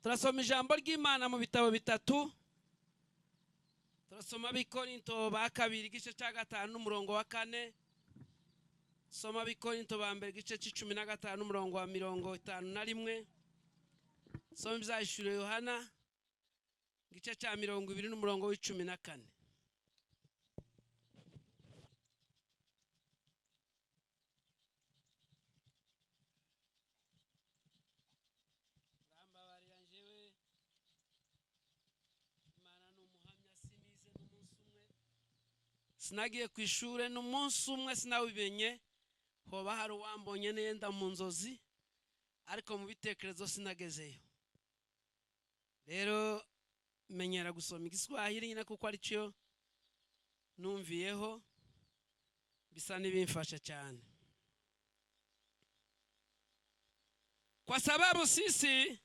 Turasoma ijambo ry'Imana mu bitabo bitatu. Turasoma Abikorinto ba kabiri igice cya 5 n'umurongo wa 4. Soma Abikorinto ba mbere igice cya 15 n'umurongo wa 51. Soma Ibyahishuriwe Yohana igice cya 20 n'umurongo wa 14. Sinagiye ku ishure n'umunsi umwe sinawibenye, hoba hari uwambonye nenda mu nzozi, ariko mu bitekerezo sinagezeyo. Rero menyera gusoma Igiswahili nyine kuko ari cyo numviyeho, bisa n'ibimfasha cyane. Kwa sababu sisi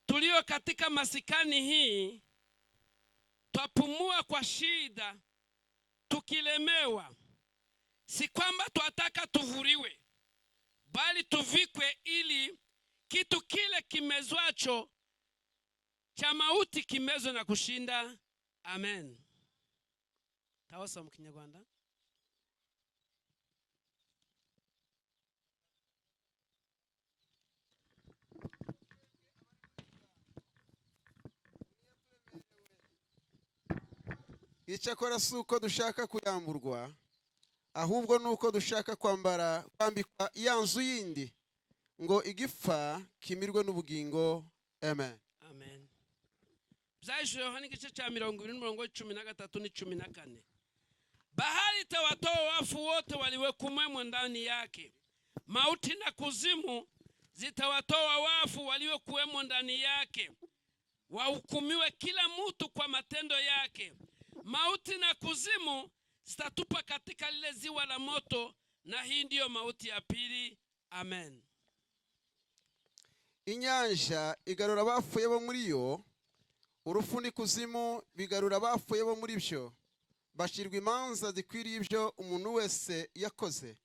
tulio katika masikani hii twapumua kwa shida tukilemewa, si kwamba twataka tuvuriwe, bali tuvikwe ili kitu kile kimezwacho cha mauti kimezwe na kushinda. Amen. Tawasa mu Kinyarwanda. Icyakora si uko dushaka kuyamburwa, ahubwo nuko dushaka kwambikwa ya nzu yindi, ngo igipfa kimirwe n'ubugingo. Amen. Amen. Ibyahishuriwe Yohana igice cya 20 n'umurongo wa 13 n'14. Bahari tawatoa wafu wote waliwekuwemo ndani yake, mauti na kuzimu zitawatoa wafu waliokuwemo ndani yake, wahukumiwe kila mtu kwa matendo yake. Mauti na kuzimu zitatupa katika lile ziwa la moto, na hii ndiyo mauti ya pili. Amen. Inyanja igarura abapfuye bo muri yo, urupfu n'ikuzimu bigarura abapfuye bo muri byo, bashirwa imanza zikwiriye ibyo umuntu wese yakoze.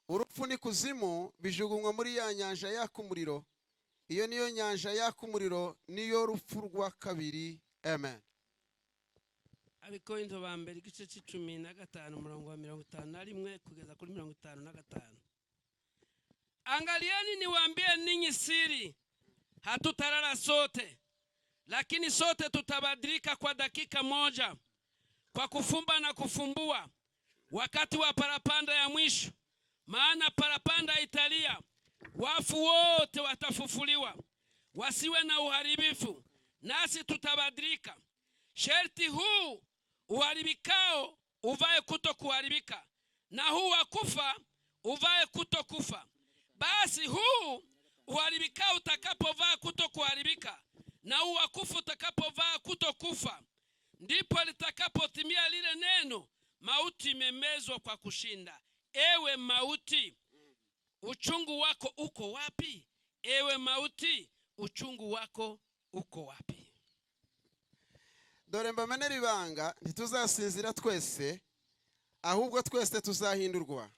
Urupfu n'ikuzimu bijugunywa muri ya nyanja yaka umuriro. Iyo niyo nyanja yaka umuriro, niyo rupfu rwa kabiri. Amen. Abikorinto ba mbere igice cya 15 umurongo wa 51 kugeza kuri 55. Angalieni niwaambie ninyi siri, hatutalala sote, lakini sote tutabadilika kwa dakika moja, kwa kufumba na kufumbua, wakati wa parapanda ya mwisho. Maana parapanda italia, wafu wote watafufuliwa, wasiwe na uharibifu, nasi tutabadilika. Sherti huu uharibikao uvae kuto kuharibika, na huu wakufa uvae kuto kufa. Basi huu uharibikao utakapovaa kuto kuharibika, na huu wakufa utakapovaa kuto kufa, ndipo litakapotimia lile neno, mauti imemezwa kwa kushinda. Ewe mauti, uchungu wako uko wapi? Ewe mauti, uchungu wako uko wapi? Dore mbamenera ibanga, ntituzasinzira twese, ahubwo twese tuzahindurwa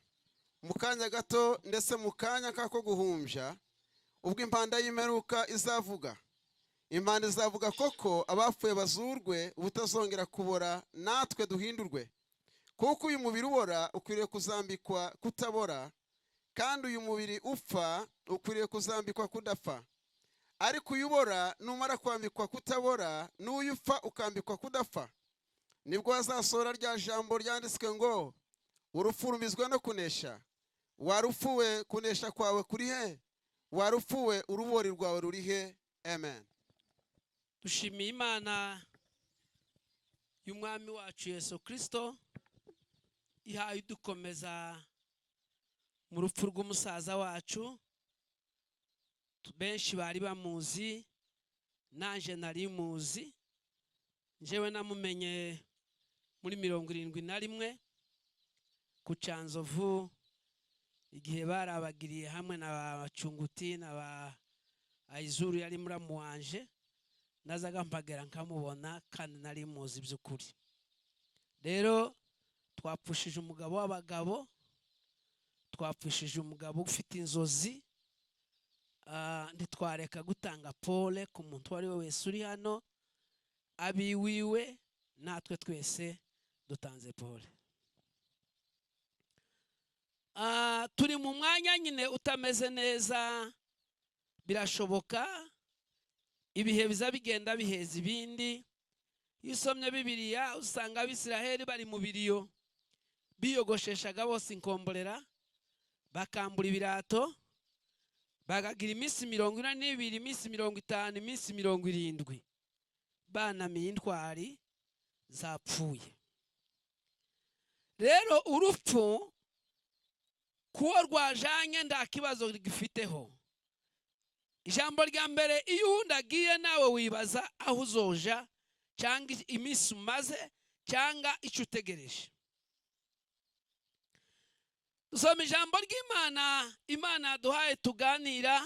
mu kanya gato, ndetse mu kanya kako guhumbya, ubwo impanda y'imperuka izavuga. Impanda izavuga koko, abapfuye bazurwe, ubutazongera kubora, natwe duhindurwe. Kuko uyu mubiri ubora ukwiriye kuzambikwa kutabora, kandi uyu mubiri upfa ukwiriye kuzambikwa kudapfa. Ariko uyubora numara kwambikwa kutabora, n'uyupfa ukambikwa kudapfa. Nibwo hazasohora rya jambo ryanditswe ngo, urupfu rumizwe no kunesha. Warupfuwe, kunesha kwawe kuri he? Warupfuwe, urubori rwawe ruri he? Amen. Dushimiye Imana y'umwami wacu Yesu Kristo, ihaye dukomeza mu rupfu rw'umusaza wacu. Benshi bari bamuzi, nanje nari muzi. Njewe namumenye muri 71 ku Canzovu, igihe barabagiriye hamwe na Bacunguti na ba Aizuru, yari muramu wanje. Nazaga mpagera nkamubona, kandi nari muzi by'ukuri. Rero twapfushije umugabo w'abagabo, twapfushije umugabo ufite inzozi, ntitwareka gutanga pole ku muntu wari we wese uri hano, abiwiwe natwe twese dutanze pole. Turi mu mwanya nyine utameze neza, birashoboka ibihe biza bigenda biheza ibindi. Iyo usomye Bibiliya usanga Abisiraheli bari mu biriyo biyogosheshaga bose inkomborera, bakambura ibirato, bagagira iminsi 42, iminsi 50, iminsi 70 banamiye intwari zapfuye. Rero urupfu kuwo rwajanye nta kibazo gifiteho. Ijambo rya mbere, iyo undagiye nawe wibaza aho uzoja cyangwa iminsi umaze cyangwa icyo utegereje. Dusoma ijambo ry'Imana, Imana yaduhaye tuganira,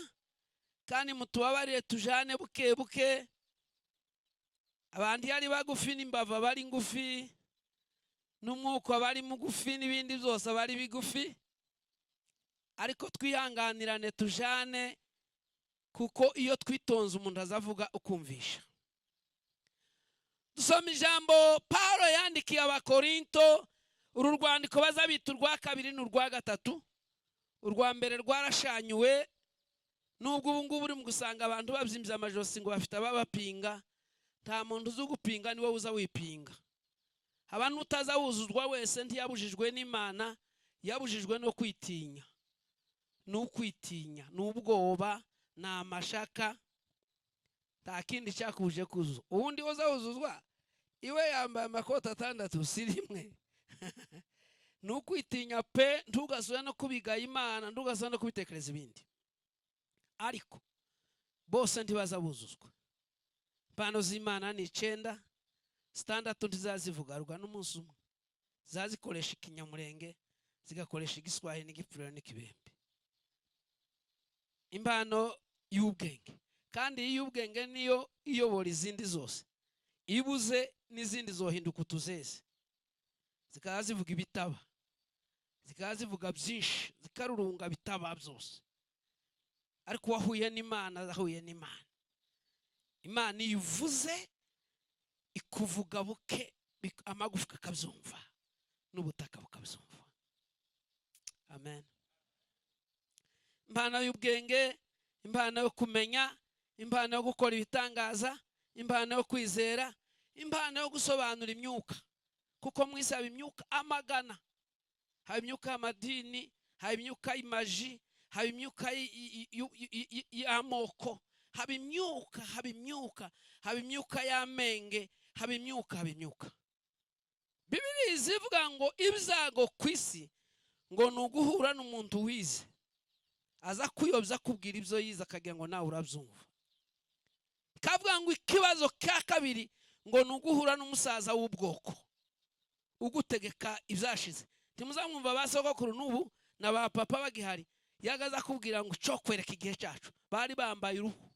kandi mutubabarire tujane buke buke. Abandi yari bagufi n'imbava bari ngufi, n'umwuka bari mugufi, n'ibindi byose bari bigufi, ariko twihanganirane tujane, kuko iyo twitonze umuntu azavuga ukumvisha. Dusoma ijambo Paulo yandikiye Abakorinto, uru rwandiko bazabita urwa kabiri n'urwa gatatu. Urwa mbere rwarashanyuwe, nubwo ubu ngubu uri mu gusanga abantu babyimbye amajosi ngo bafite ababapinga. Nta muntu uzi gupinga, ni wowe uza wipinga. Abantu utazawuzuzwa wese ntiyabujijwe n'Imana, yabujijwe no kwitinya. N'ukwitinya, n'ubwoba, n'amashaka, nta kindi cyakuje kuzuza. Ubundi uzawuzuzwa iwe yambaye amakoti 6 si rimwe. N'ukwitinya pe, ntugasubira no kubigaya Imana, ntugasubira no kubitekereza ibindi. Ariko bose ntibazabuzuzwa. Impano z'Imana ni 9, 6 ntizazivugarwa n'umunsi umwe. Zazikoresha ikinyamurenge, zigakoresha igiswahili n'igipfuriro n'ikibembe. Impano y'ubwenge, kandi y'ubwenge niyo iyobora izindi zose. Ibuze n'izindi zohinduka utuzeze, zikaza zivuga ibitaba, zikaza zivuga byinshi, zikarurunga bitaba byose. Ariko wahuye n'Imana, ahuye n'Imana. Imana ivuze ikuvuga buke, amagufwa akabyumva n'ubutaka bukabyumva. Amen. Impano y'ubwenge, impano yo kumenya, impano yo gukora ibitangaza, impano yo kwizera, impano yo gusobanura imyuka, kuko mwisaba imyuka amagana. Haba imyuka y'amadini, haba imyuka y'imaji, haba imyuka y'amoko, haba imyuka y'amenge, haba imyuka. Bibiliya izivuga ngo ibyago ku isi ngo ni uguhura n'umuntu wize, aza kuyobya kubwira ibyo yize akagira ngo nawe urabyumva. Kavuga ngo ikibazo cya kabiri ngo ni uguhura n'umusaza w'ubwoko ugutegeka ibyashize. Ntimuzamwumva ba sogokuru n'ubu na ba papa bagihari, yagaza kubwira ngo cyo kwereka igihe cyacu. Bari bambaye uruhu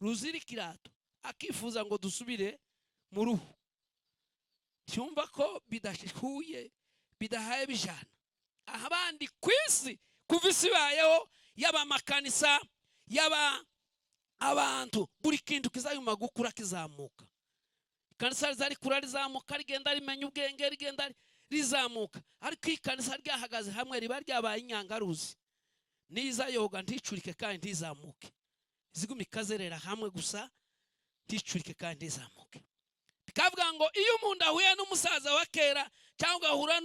ruzira ikirato, akifuza ngo dusubire mu ruhu. Cyumva ko bidashihuye, bidahaye bijana. Abandi ku isi kuva isi bayeho, yaba amakanisa, yaba abantu, buri kintu kizayuma gukura kizamuka. Kanisa zari kura rizamuka, rigenda rimenya ubwenge, rigenda rizamuka. Ariko ikanisa ryahagaze hamwe riba ryabaye inyangaruzi. Niza yoga nticurike kandi ntizamuke. Zigumi kazerera hamwe gusa, nticurike kandi ntizamuke. Bikavuga ngo iyo umuntu ahuye n'umusaza wa kera, cyangwa ugahura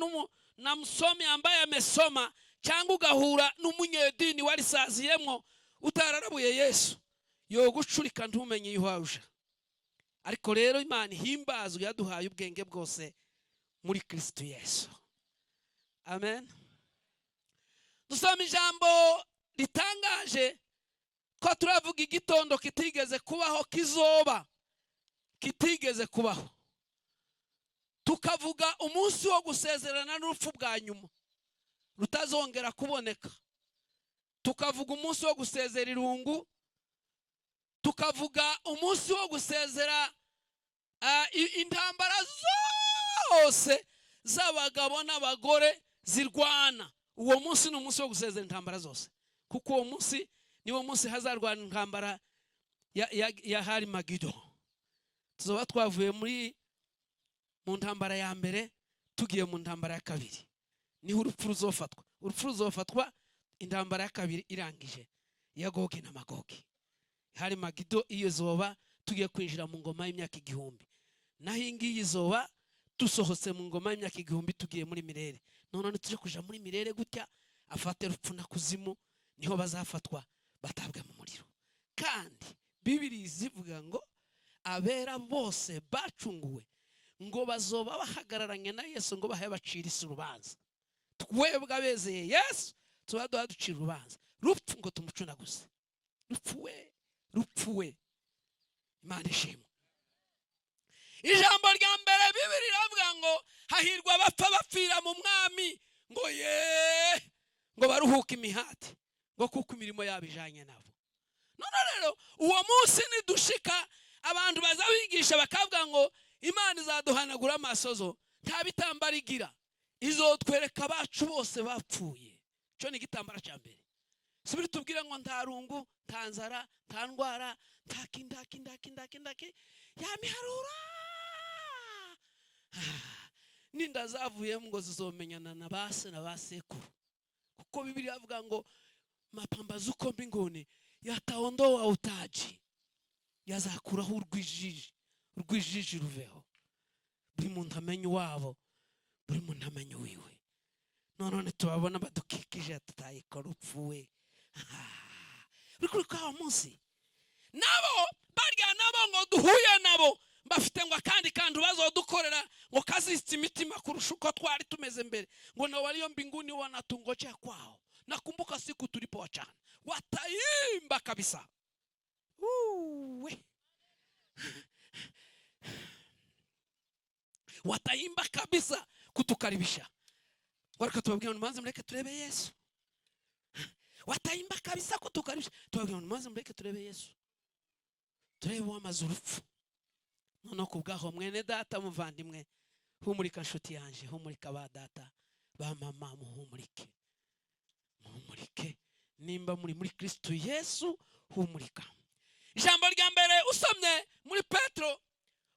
na musomi yambaye amesoma, cyangwa ugahura n'umunyedini warisaziyemo utararabuye Yesu, yo gucurika ntumenye yuhaje. Ariko rero Imana ihimbazwe yaduhaye ubwenge bwose muri Kristo Yesu. Amen. Dusoma ijambo ritangaje ko turavuga igitondo kitigeze kubaho, kizoba kitigeze kubaho. Tukavuga umunsi wo gusezerana n'urupfu bwa nyuma rutazongera kuboneka. Tukavuga umunsi wo gusezera irungu. Tukavuga umunsi wo gusezera intambara zose z'abagabo n'abagore zirwana. Uwo munsi ni umunsi wo gusezera intambara zose, kuko uwo munsi niwo munsi hazarwana intambara ya Harimagido. Tuzoba twavuye mu ntambara ya mbere tugiye mu ntambara ya kabiri. Niho urupfu ruzofatwa intambara ya kabiri irangije ya Gogi na Magogi. Harimagido iyo zoba tugiye kwinjira mu ngoma y'imyaka 1000. Naho ingiyi zoba tusohotse mu ngoma y'imyaka 1000 tugiye muri mirere. None tuje kuja muri mirere gutya afate rupfu na kuzimu, niho bazafatwa batabwa mu muriro. Kandi Bibiri zivuga ngo abera bose bacunguwe ngo bazoba bahagararanye na Yesu ngo bahe bacira isi urubanza. Twebwe abezeye Yesu tuba ducira urubanza. Rupfu ngo tumucunaguze. Rupfu we Imana ishimwe. Ijambo rya mbere Bibiri ravuga ngo hahirwa abapfa bapfira mu mwami ngo ngo baruhuke imihati ngo kuko imirimo yabijanye nabo. None rero uwo munsi nidushika abantu bazabigisha bakavuga ngo Imana izaduhanagura amasozo nta bitambara igira, izotwereka abacu bose bapfuye. Cyo ni igitambara cya mbere. Sibiri tubwira ngo nta rungu, nta nzara, nta ndwara, nta kindaki yamiharura. Ninda zavuye ngo zizomenyana na base na basekuru. Kuko Bibiri yavuga ngo mapambazuko mbinguni yataondoa utaji, yazakuraho urwijiji ruveho. Buri muntu amenye wabo, buri muntu amenye wiwe. None tubabona badukikije tutayikora upfuwe. Bikuri kwa munsi nabo barya nabo ngo duhuye nabo bafite ngo kandi bazodukorera ngo kazitse imitima kurusha uko twari tumeze mbere, ngo na walio mbinguni wanatungojea kwao. Nakumbuka siku tulipoachana wataimba kabisa. Wataimba kabisa kutukaribisha. Waraka tubabwira ngo manze mureke turebe Yesu. Wataimba kabisa kutukaribisha. Tubabwira ngo manze mureke turebe Yesu. Turebe w'amazurupfu. None kubgaho mwene data muvandimwe, humurika nshuti yanje, humurika ba data ba mama, muhumurike. Muhumurike nimba muri Kristo Yesu, humurika. Ijambo rya mbere usomye muri Petro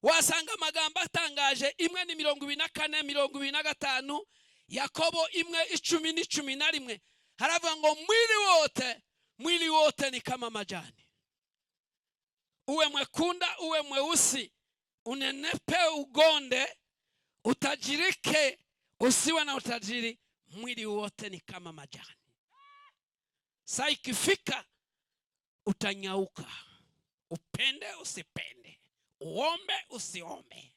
wasanga amagambo atangaje. Imwe ni 24, 25, Yakobo 1:10-11. Haravuga ngo mwili wote ni kama majani, uwe mwekunda uwe mweusi, unenepe ugonde, utajirike usiwe na utajiri, mwili wote ni kama majani. Saa ikifika utanyauka, upende usipende, uombe usiombe.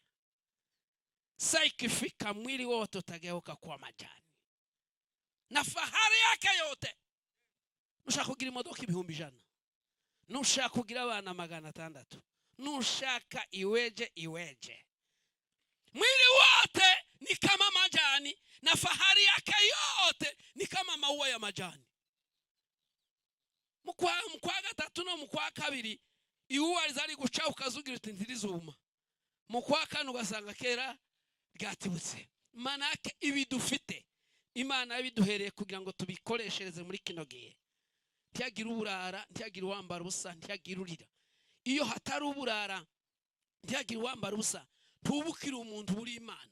Saa ikifika mwili wote utageuka kuwa majani. Na fahari yake yote, nushaka kugira imodoka 100,000, nushaka kugira abana 600, nushaka iweje. Mwili wote ni kama majani na fahari yake yote ni kama maua ya majani. Mukwa 3 no mukwa 2 iuwa rizari guca ukazugira uti ntirizuma. Mukwa 4 ugasanga kera ryatibutse. Manake ibi dufite Imana yabiduhereye kugira ngo tubikoreshereze muri kino gihe. Ntiyagira uburara, ntiyagira uwambara ubusa, ntiyagira urira. Iyo hatari uburara, ntiyagira uwambara ubusa, tubukira umuntu buri Imana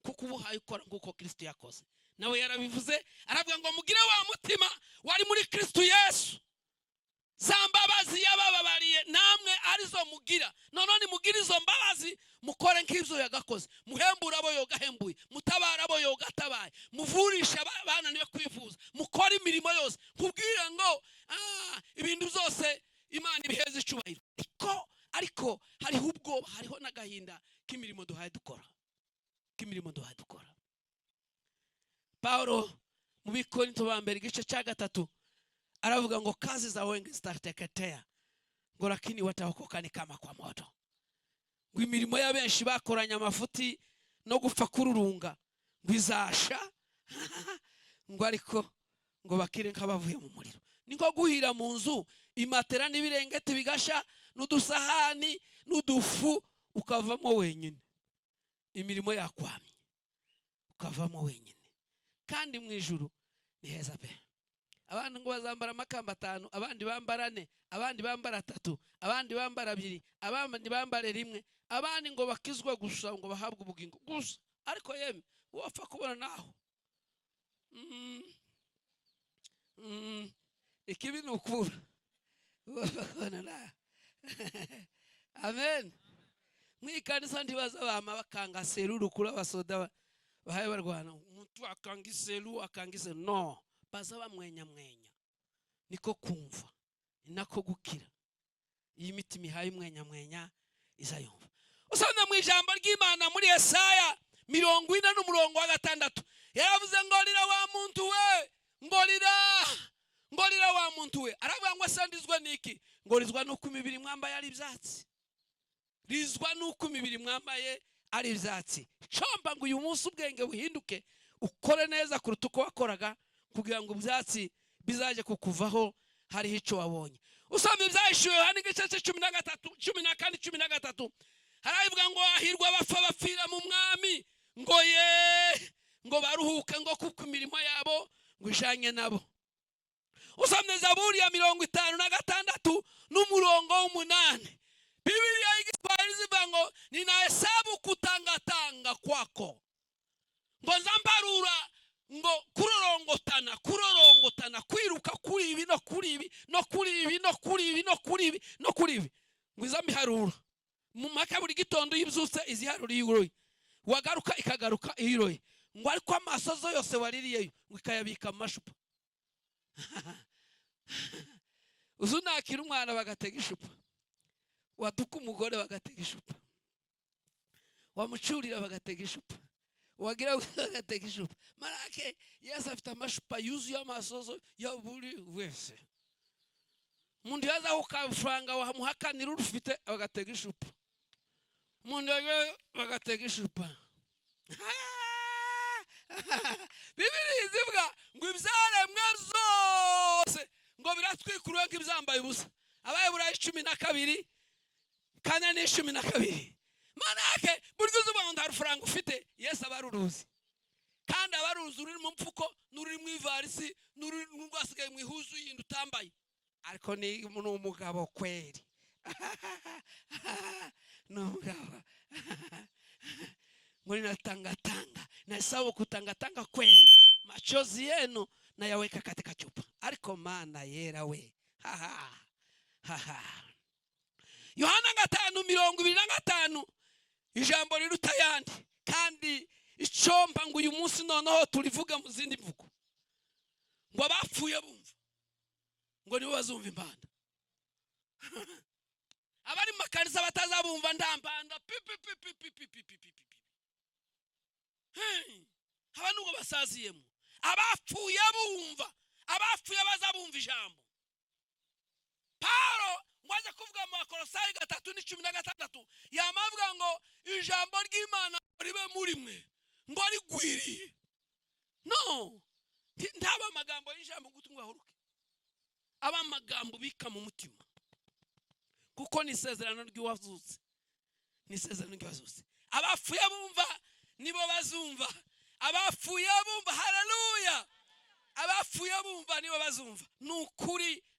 kuko ubuhaye ukora nguko Kristo yakoze. Nawe yarabivuze aravuga ngo mugire wa mutima wari muri Kristo Yesu. Zambabazi yabababariye namwe arizo mugira. None mugira izo mbabazi mukore nk'ivyo yagakoze. Muhembura abo yogahembuye, mutabara abo yogatabaye, muvurisha abana niwe kwivuza, mukora imirimo yose. Kubwira ngo ibintu byose Imana ibiheze icubahiro. Ariko hariho ubwoba, hariho n'agahinda k'imirimo duhaye dukora. Paulo mu Bikorinto ba mbere igice cya 3 aravuga ngo kazi za wengi zitateketea, ngo lakini wataokoka ni kama kwa moto. Ngo imirimo ya benshi bakoranya amafuti no gupfa kururunga ngo izasha, ngo ariko ngo bakire nk'abavuye mu muriro. Niko guhira mu nzu imatera n'ibirengeti bigasha n'udusahani n'udufu ukavamo wenyine. Imirimo yakwamye ukavamo wenyine. Kandi mu ijuru ni heza pe. abandi ngo bazambara amakamba 5, abandi bambara 4, abandi bambara 3, abandi bambara 2, abandi bambare 1, abandi ngo bakizwe gusa ngo bahabwe ubugingo gusa. Ariko yeme wapfa kubona naho ikibi nukura wapfa naho. Amen. Mwikanisa ndibaza bama bakanga seruru kula basoda bahaye barwana umuntu akangiseru akangise no baza bamwenya niko kumva inako gukira iyi mitima ihaye mwenya izayumva. Usanga mu ijambo ry'Imana muri Yesaya 40:6 yaravuze ngo lira wa muntu we, ngo lira wa muntu we. Aravuga ngo asandizwe niki? Ngo rizwa nuko imibiri mwambaye ari ibyatsi, rizwa nuko imibiri mwambaye ari ibyatsi. Comba ngo uyu munsi ubwenge buhinduke ukore neza kuruta uko wakoraga, kugira ngo ibyatsi bizaje kukuvaho hari icyo wabonye. Usanga ibyashyuwe hano igice 13 haravuga ngo ahirwa abapfa bapfira mu mwami, ngo baruhuke ngo kuko imirimo yabo ngo ijanye nabo. Usanga Zaburi ya 56:8 Biblia y'Igiswahili zivuga ngo ninahesabu kutangatanga kwako, ngo nzambarura ngo kurorongotana kwiruka kuri ibi no kuri ibi no kuri ibi no kuri ibi no kuri ibi no kuri ibi, ngo izambiharura mu maka buri gitondo yibyutse iziharura yiroye, wagaruka ikagaruka iroye, ngo ariko amasozo yose waririyeyo ngo ikayabika amashupa. Uzunakira umwana bagatega ishupa, watuka umugore bagatega ishupa, wamucurira bagatega ishupa, wagira bagatega ishupa. Marake Yesu afite amashupa yuzuye amasozo ya buri wese. Umuntu yaza ukafranga wamuhakanira urufite bagatega ishupa, umuntu bagatega ishupa. Bibiri zivuga ngo ibyaremwe zose ngo biratwikuruwe nk'ibyambaye ubusa. Abayeburayo 12 kana ni 12. Manake buryo uzuba ndarufranga ufite Yesu abaruruzi, kandi abaruzi uri mu mfuko nuri mu ivarisi nuri ngwasigaye mu ihuzu yindi utambaye, ariko ni umugabo kweri. No mugabo muri natangatanga na sawa kutangatanga kwenu, machozi yenu na yaweka katika chupa, ariko mana yera we. Yohana 5:25 ijambo riruta yandi, kandi icomba ngo uyu munsi noneho turivuga mu zindi mvugo, ngo abapfuye bumva ngo nibo bazumva impanda. Abari makanisa batazabumva ndambanda abantu ngo basaziyemo. Abapfuye bumva, abapfuye bazabumva ijambo. Paulo ngwaje kuvuga mu Kolosai 3:16 yamavuga ngo ijambo ry'Imana ribe muri mwe ngo rigwiriye. No, ndaba amagambo y'ijambo gutungwa huruke, aba amagambo bika mu mutima, kuko ni isezerano ry'uwazutse, ni isezerano ry'uwazutse. Abapfuye bumva nibo bazumva, abapfuye bumva. Haleluya! Abapfuye bumva nibo bazumva.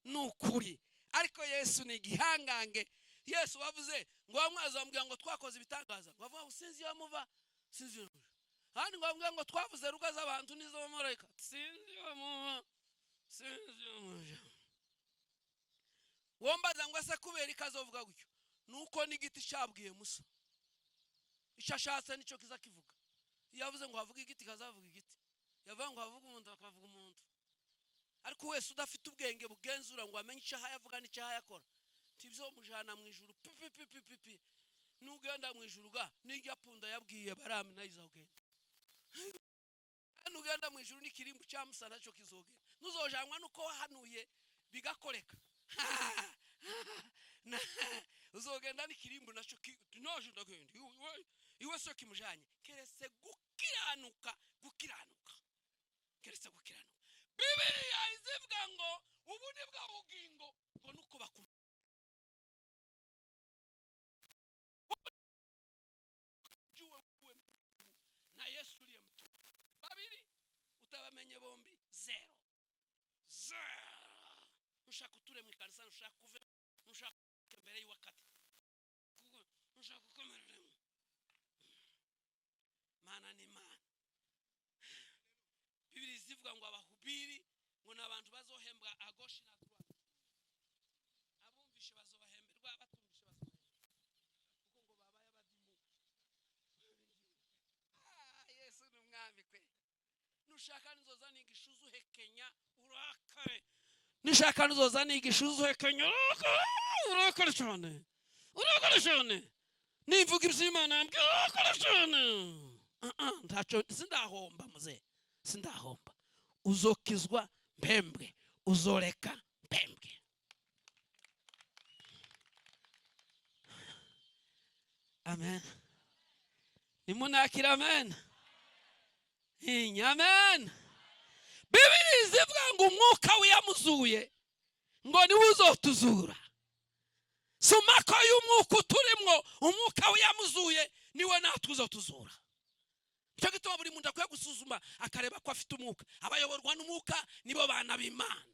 Nukuri. Ariko Yesu ni gihangange. Yesu wavuze ngo bamwaza bambwira ngo twakoze ibitangaza, ngo bavuga usinzi yamuva sinzi. Handi ngo bambwira ngo twavuze rugaza abantu nizo bamarayika, sinzi yamuva sinzi yamuva. Wombaza ngo ase kubera ikazovuga gutyo, nuko n'igiti cyabwiye Musa ishashatse nico kiza kivuga. Yavuze ngo havuga igiti kazavuga igiti, yavuga ngo havuga umuntu akavuga umuntu. Ariko wese udafite ubwenge bugenzura ngo amenye icyaha yavuga n'icyaha yakora, tibyo mujana mu ijuru pipi nugenda mu ijuru ga n'ijya punda yabwiye Barami nayizogenda. Nugenda mu ijuru n'ikirimbu cya Musa naco kizogenda, nuzojanwa nuko wahanuye bigakoreka. Uzogenda n'ikirimbu naco noje ndagenda iwe so kimujanye keretse gukiranuka keretse gukiranuka. Biblia izivuga ngo ubuni bwa bugingo ngo nuko bakuma na Yesu uriye mtu babiri utabamenye bombi 0 nushaka uture mu ikanisa, nushaka kuve, nushaka mbere y'uwakati, nushaka gukomerera mana ni mana. Bibiri zivuga ngo abahubiri ngo nabantu bazohembwa agoshi na droite, abumvishe bazohemberwa, batumvishe bazohemberwa, kuko ngo babaye abadimu. Yesu ni umwami kwe. Nushaka nizoza nigisha uzuhekenya urakare, nushaka nizoza nigisha uzuhekenya urakare cyane, urakare cyane. Nivuga iby'Imana ambwira urakare cyane. Ntacyo sindahomba muze, sindahomba. Uzokizwa mpembwe, uzoreka mpembwe. Amen. Nimunakira amen. Amen. Bibiri zivuga ngo umwuka wiyamuzuye ngo niwe uzotuzura. Sumako y'umwuka uturimwo, umwuka wiyamuzuye niwe natwe uzotuzura. Cyo gituma buri muntu akwiye gusuzuma akareba ko afite umwuka. Abayoborwa n'umwuka nibo bana b'Imana.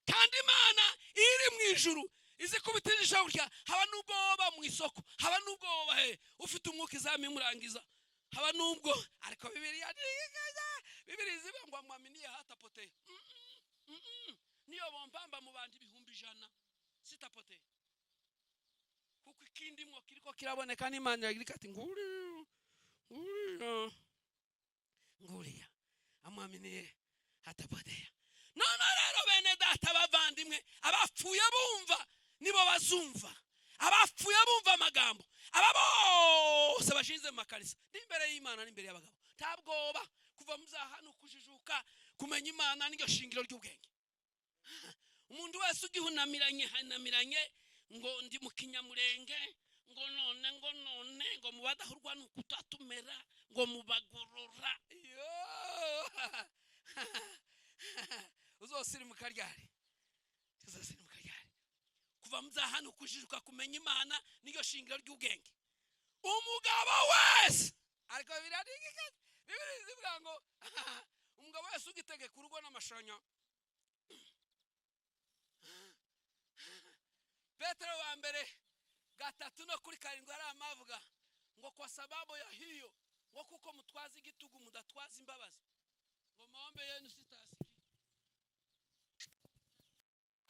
Kandi Imana iri mu ijuru izi kubitirisha burya, haba nubwo woba mu isoko, haba nubwo woba ufite umwuka izamimurangiza, haba nubwo, ariko Bibiri zivuga ngo amwaminiye hatapoteye. Niyo bombamba mu bandi 100,000 sitapoteye, kuko ikindi mwo kiriko kiraboneka n'Imana yagira ati nguriya amwaminiye hatapoteye. None rero bene data bavandimwe, abapfuye bumva nibo bazumva, abapfuye bumva amagambo, aba bose bashinze mu makanisa n'imbere y'Imana n'imbere y'abagabo. Ntabwoba kuva muzahano kujijuka kumenya Imana n'iryo shingiro ry'ubwenge. Umuntu wese ugihunamiranye ngo ndi mu kinyamurenge, ngo none ngo mubadahurwa n'ukutatumera, ngo mubagorora. Uzosirimuka ryari? Uzosirimuka ryari? Kuva muzahano kujijuka kumenya Imana n'iryo shingiro ry'ubwenge. Umugabo wese ariko Bibiri zivuga ngo umugabo wese ugitegeka urugo n'amashanya. Petero wa mbere 3:7 ari amavuga ngo kwa sababu ya hiyo, ngo kuko mutwaza igitugu mudatwaza imbabazi, ngo maombe yenu sitasiki.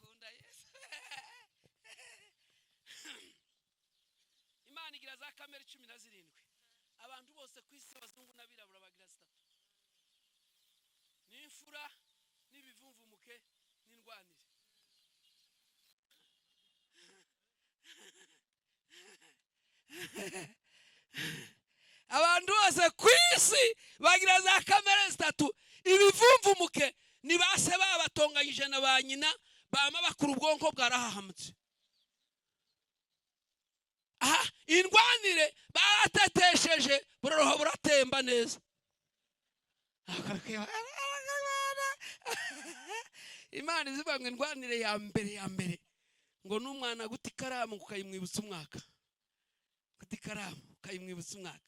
Kunda Yesu. Imana igira za kamera 17. Abantu bose kwisi abazungu n'abirabura bagira 3. N'imfura n'ibivumvumuke n'indwanire. Abantu bose kwisi bagira za kamera 3. Ibivumvumuke ni base babatonganyije na ba nyina, bama bakuru ubwonko bwarahahamutse. Indwanire baratetesheje buroroho buratemba neza. Imana izivuga ngo indwanire ya mbere ngo n'umwana guti karamu ukayimwibutsa umwaka, guti karamu ukayimwibutsa umwaka.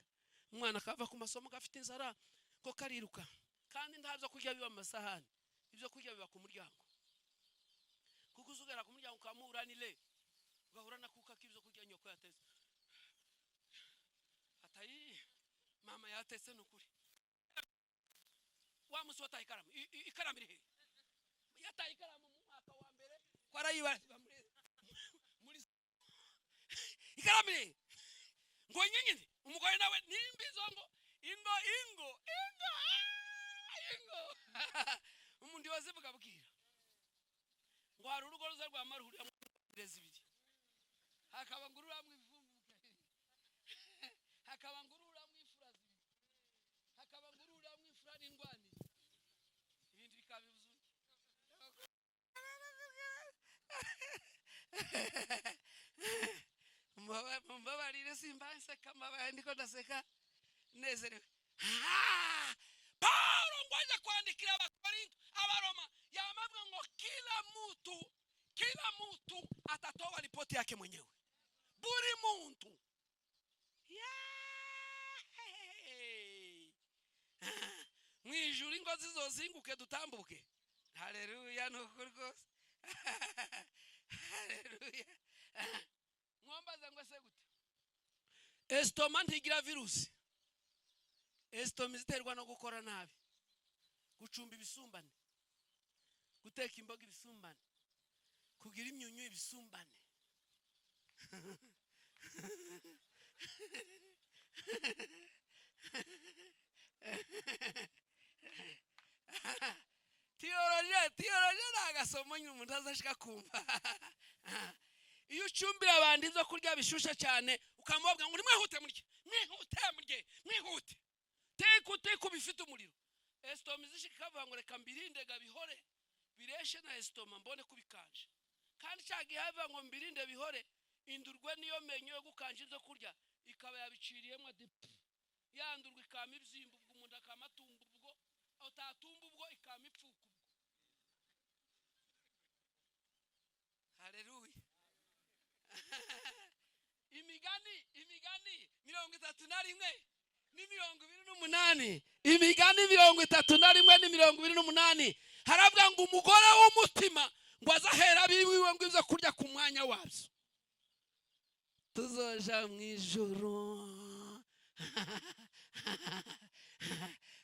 Umwana akava ku masomo gafite inzara ko kariruka, kandi ntazo kurya biba amasahani, ibyo kurya biba ku muryango. Kuko uzugera ku muryango ukamuranire ugahura na kuka k'ibyo kurya nyoko yateze. Atayi mama yatese n'ukuri. Wa musi wataye ikaramu, ikaramu iri he? Yataye ikaramu mu mwaka wa mbere kwarayibaza muri ikaramu iri ngo nyenyine umugore nawe nimbizo ngo ingo umuntu wazivuga bwira ngo hari urugo ruza rwa maruhurira mu zibiri, hakaba ngurura mu ivumbuke, hakaba ngurura mu ifura zibiri, hakaba ngurura mu ifura n'indwanire, ibindi bikabibuza. Mbabarire simbanse kama ndiko ndaseka nezerewe. Paulo ngwaje kuandikira Abakorinto, Abaroma, yamabwa ngo kila mtu atatoa ripoti yake mwenyewe. Buri muntu. Mwijuru ingo zizozinguke dutambuke. Haleluya. haleluya nukuri rwose. Haleluya. Mwombaza ngo se gute? Estoma ntigira virusi. Estoma ziterwa no gukora nabi, gucumba ibisumbane, guteka imboga ibisumbane, kugira imyunyu ibisumbane. Tiyoroje nagasomo nyine umuntu azashika kumva. Iyo ucumbira abandi zo kurya bishusha cyane ukamubwira ngo mwihute mwihute teko bifite umuriro, estoma zishika kavuga ngo reka mbirinde gabihore bireshe na estoma mbone kubikanje, kandi cyagi hava ngo mbirinde bihore indurwe niyo menyo yo gukanje zo kurya ikaba yabiciriyemo ati yandurwe ikama ibyimba ubwo umuntu akamatumba ubwo utatumba ubwo ikama ipfuka ubwo. Haleluya. Imigani 31 ni 28. Imigani 31 ni 28 haravuga ngo umugore w'umutima ngo azahera biwiwe ngo izo kurya ku mwanya wabyo. Tuzoja mu ijuru.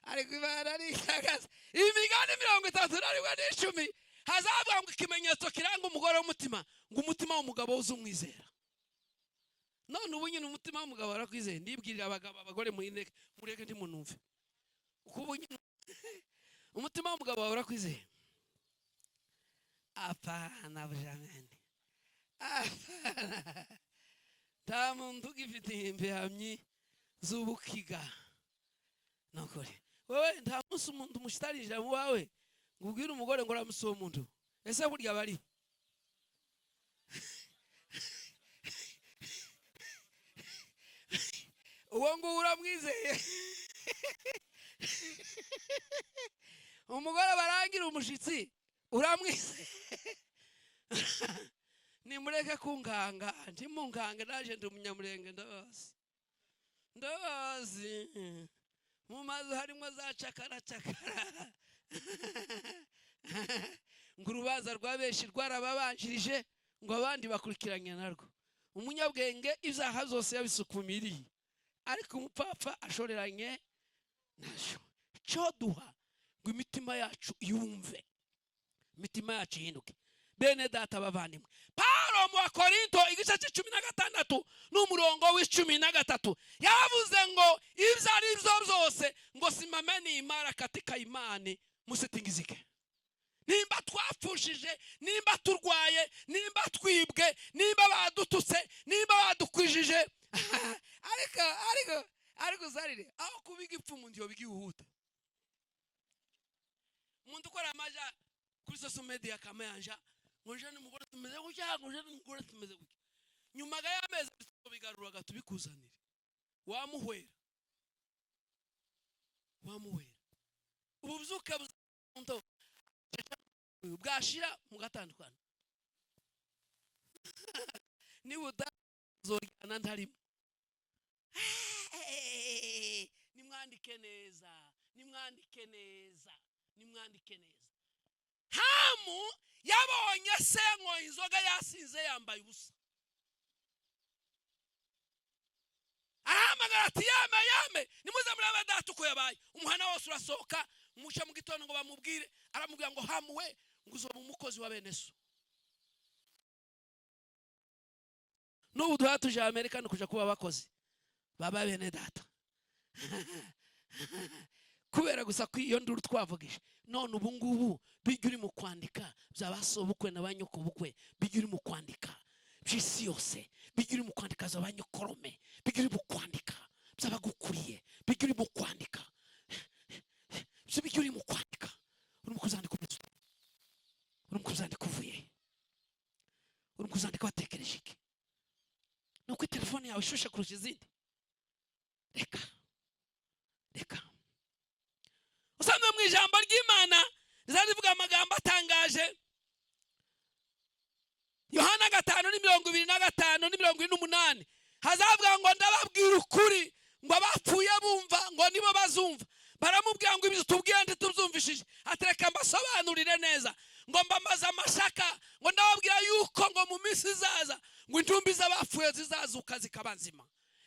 Ariko Imana arikagaza. Imigani 31 hazavuga ngo ikimenyetso kiranga umugore w'umutima ngo umutima w'umugabo uzumwizera. None ubu nyine umutima w'umugabo arakwizeye. Ndibwirira abagabo abagore mureke ndimunumve. Uko nyine umutima w'umugabo arakwizeye. Apana bujamene. Apana. Ta muntu gifite imbehamyi zubukiga. Nokore. Wewe nta munsi umuntu mushitarije mu wawe ngubwira umugore ngo ramuso umuntu. Ese burya bari. Uwo ngo uramwizeye. Umugore barangira umushitsi uramwizeye. Nimureke kunkanga, ntimunkanga naje ndi umunyamurenge ndabazi. Mu mazu harimo za cakara. Ngo urubanza rwabeshi rwarababanjirije ngo abandi bakurikiranye narwo. Umunyabwenge izaha zose yabisukumiriye, ariko umupfapfa ashoreranye nasho. Cyo duha ngo imitima yacu yumve, imitima yacu yihinduke. Bene data bavandimwe, Paulo mu Korinto igice 16 n'umurongo w'13 yavuze ngo ibyo ari byo byose ngo simameni imara katika imani musitingizike. Nimba twapfushije, nimba turwaye, nimba twibwe, nimba badututse, nimba badukwijije, ariko zarire aho kubiga ipfumu ndiyo bigihuta. Umuntu ukora amaja kuri social media kamanja ngoje n'umugore tumeze gutya, ngoje n'umugore tumeze gutya, nyuma ga yameze bigarura tubikuzanire. Wamuhwera ubuzuka buzo bwashira mugatandukana. Ni budazorana ntarimo. Nimwandike neza. Hamu yabonye sengo inzoga yasinze yambaye ubusa. Ahamagara ati yame nimuze muri abadatu ko yabaye. Umuhana wose urasohoka umuca mu gitondo ngo bamubwire, aramubwira ngo hamuwe nguzo mu mukozi wa beneso. N'ubu duhatuje Amerika no kuja kuba abakozi baba bene data. Kubera gusa kwiyo nduru twavugije. None ubu ngubu bijuri mu kwandika by'abasobukwe n'abanyoko bukwe, bijuri mu kwandika by'isi yose, bijuri mu kwandika z'abanyokorome, bijuri mu kwandika by'abagukuriye, bijuri mu kwandika bijuri mu kwandika. Urimo kuzandika umuntu, urimo kuzandika uvuye, urimo kuzandika watekereje iki? Nuko telefone yawe ishushe kurusha izindi. Reka usanzwe mu ijambo ry'Imana rivuga amagambo atangaje. Yohana 5:25-28 hazavuga ngo ndababwira ukuri ngo abapfuye bumva ngo nibo bazumva. Baramubwira ngo ibyo tubwiye ntituzumvishije. Atereka mbasobanurire neza ngo mbamaze amashaka ngo ndababwira yuko ngo mu minsi izaza ngo intumbi z'abapfuye zizazuka zikaba nzima.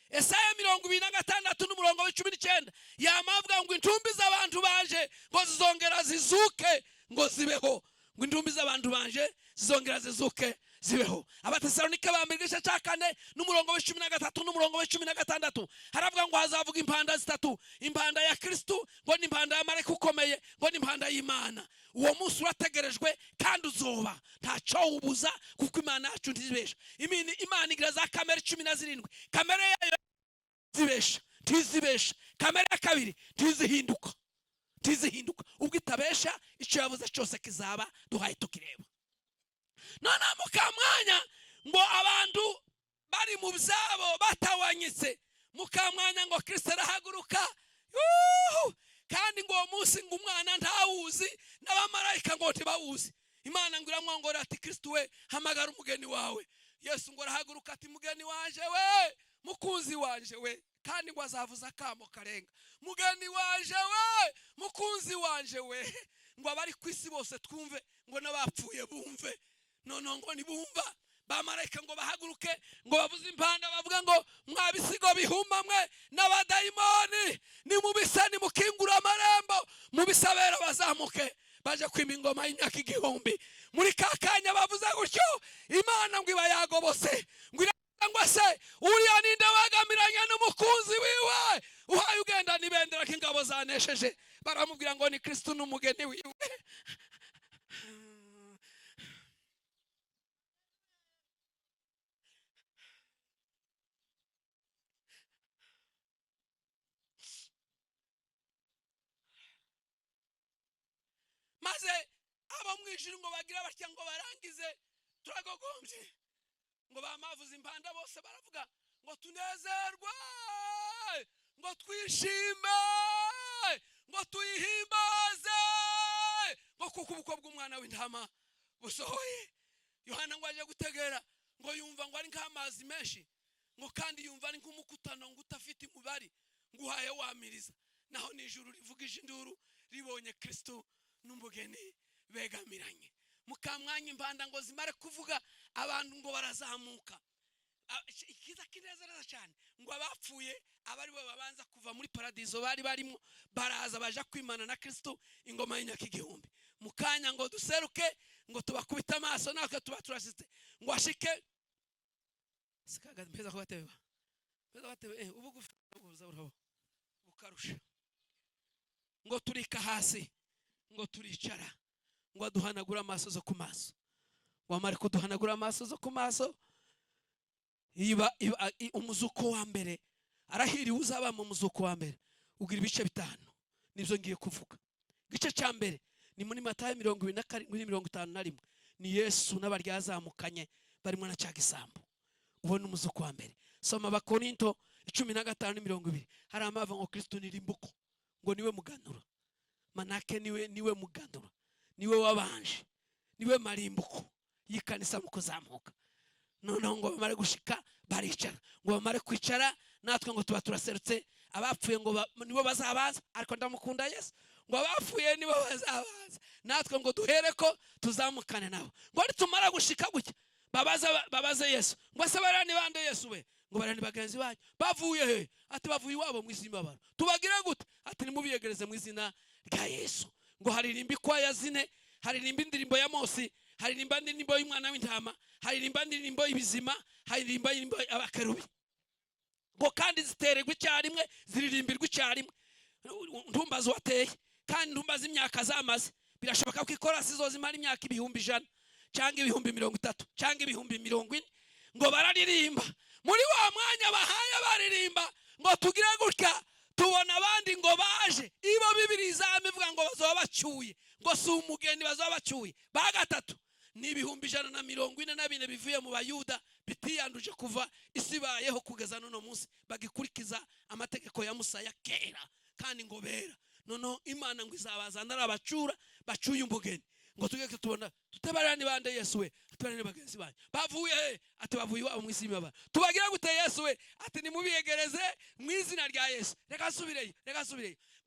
Esaya 26 n'umurongo wa 19 yamavuga ngo intumbi z'abantu banje ngo zizongera zizuke ngo zibeho, ngo intumbi z'abantu banje zizongera zizuke zibeho. Abatesalonike ba mbere igice cya 4 n'umurongo wa 13 n'umurongo wa 16 haravuga ngo hazavuga impanda zitatu, impanda ya Kristo, ngo ni impanda ya marayika ukomeye, ngo ni impanda y'Imana. Uwo munsi urategerejwe kandi uzoba ntacyo ubuza, kuko Imana yacu ntizibesha. Imana igira za kamere 17, kamere yayo zibesha ntizibesha, kamere ya kabiri ntizihinduka ubwo itabesha icyo yavuze cyose kizaba duhaye tukireba. None mukamwanya ngo abantu bari mu byabo batawanyitse, mukamwanya ngo Kristo arahaguruka, kandi ngo uwo munsi ngo umwana ntawuzi n'abamarayika ngo ntibawuzi. Imana ngo iramwongorera ati Kristo we hamagara umugeni wawe. Yesu ngo arahaguruka ati mugeni wanje we, mukunzi wanje we, kandi ngo azavuza akamo karenga, mugeni wanje we, mukunzi wanje we, ngo abari ku isi bose twumve, ngo n'abapfuye bumve. None ngo nibumva bamarayika ngo bahaguruke, ngo bavuze impanda bavuga ngo mwabisigo bihuma mwe n'abadayimoni, nimubise nimukingura amarembo, mubisabera bazamuke baje kwima ingoma y'imyaka 1000. Muri kakanya bavuze gutyo, Imana ngo iba yagobose, ngo ngo se uriya ninde wagamiranye n'umukunzi wiwe uhaye ugenda nibendera k'ingabo zanesheje? Baramubwira ngo ni Kristo n'umugeni wiwe. Maze abo mwijuru ngo bagira batya ngo barangize turagogombye, ngo bamavuza impanda bose baravuga ngo tunezerwe, ngo twishime, ngo tuyihimbaze, ngo kuko ubukwe bw'umwana w'intama busohoye. Yohana ngo aje gutegera, ngo yumva ngo ari nk'amazi menshi, ngo kandi yumva ari nk'umukutano ngo utafite umubari, ngo uhaye wamiriza. Naho nijuru rivugije induru ribonye Kristo n'umugeni begamiranye. Mukamwanya impanda ngo zimare kuvuga, abantu ngo barazamuka. Ikiza kinezereza cyane ngo abapfuye abari bo babanza kuva muri paradizo bari barimo baraza baje kwimana na Kristo ingoma y'imyaka 1000. Mukanya ngo duseruke, ngo tubakubita amaso nako tuba turasite, ngo ashike sikaga mpeza kubateba ubu gufuza urabo bukarusha, ngo turika hasi, ngo turicara, ngo duhanagura amaso zo ku maso. Wamara kuduhanagura amaso zo ku maso, iba umuzuko wa mbere arahiriwe uzaba mu muzuko wa mbere ugira ibice 5. Nibyo ngiye kuvuga. Igice cya mbere ni muri Matayo 27:51, ni Yesu n'abaryazamukanye barimo na cya gisambo. Ubona umuzuko wa mbere. Soma Abakorinto 15:20, hari amava ngo Kristo ni rimbuko, ngo niwe muganura. Manake niwe muganura, niwe wabanje, niwe marimbuko yikanisa mu kuzamuka. None ngo bamare gushika baricara, ngo bamare kwicara natwe ngo tuba turaserutse. Abapfuye ngo nibo bazabanza, ariko ndamukunda Yesu, ngo abapfuye nibo bazabanza, natwe ngo duhereko tuzamukane nabo. Ngo nitumara gushika gutya babaze Yesu, ngo se barani bande Yesu we? Ngo barani bagenzi banyu. Bavuye he? Ati bavuye iwabo mu izina baro. Tubagire gute? Ati nimubiyegereze mu izina rya Yesu. Ngo haririmba ikwaya zine, haririmba indirimbo ya Mose, haririmba indirimbo y'umwana w'intama, haririmba indirimbo y'ibizima, haririmba indirimbo y'abakerubi. Ngo kandi zitererwa icyarimwe, ziririmbirwa icyarimwe. Ntumbaze wateye kandi ntumbaze imyaka zamaze. Birashoboka ko ikorasi zo zimara imyaka 100 cyangwa 30 cyangwa 40. Ngo bararirimba muri wa mwanya bahaye baririmba, ngo tugire gutya tubona abandi ngo baje. Ibo Bibiri izamivuga ngo bazoba bacyuye, ngo si umugeni bazoba bacyuye. Bagatatu ni 144 bivuye mu Bayuda bitiyanduje kuva isibayeho kugeza none munsi, bagikurikiza amategeko ya Musa ya kera kandi ngo bera. Nono Imana ngo izabazana abacura bacuye umugeni. Ngo tugeke tubona tutabarani bande Yesu we? Tubarane bagenzi banyu. Bavuye he? Ati bavuye iwabo mu izina baba. Tubagira gute Yesu we? Ati nimubiyegereze mu izina rya Yesu. Reka subireyo.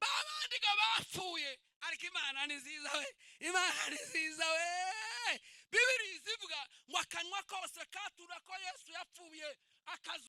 Babandi ngo bapfuye ariko Imana ni nziza we, Imana ni nziza we. Bibiri zivuga ngo akanwa kose katura ko Yesu yapfuye akazu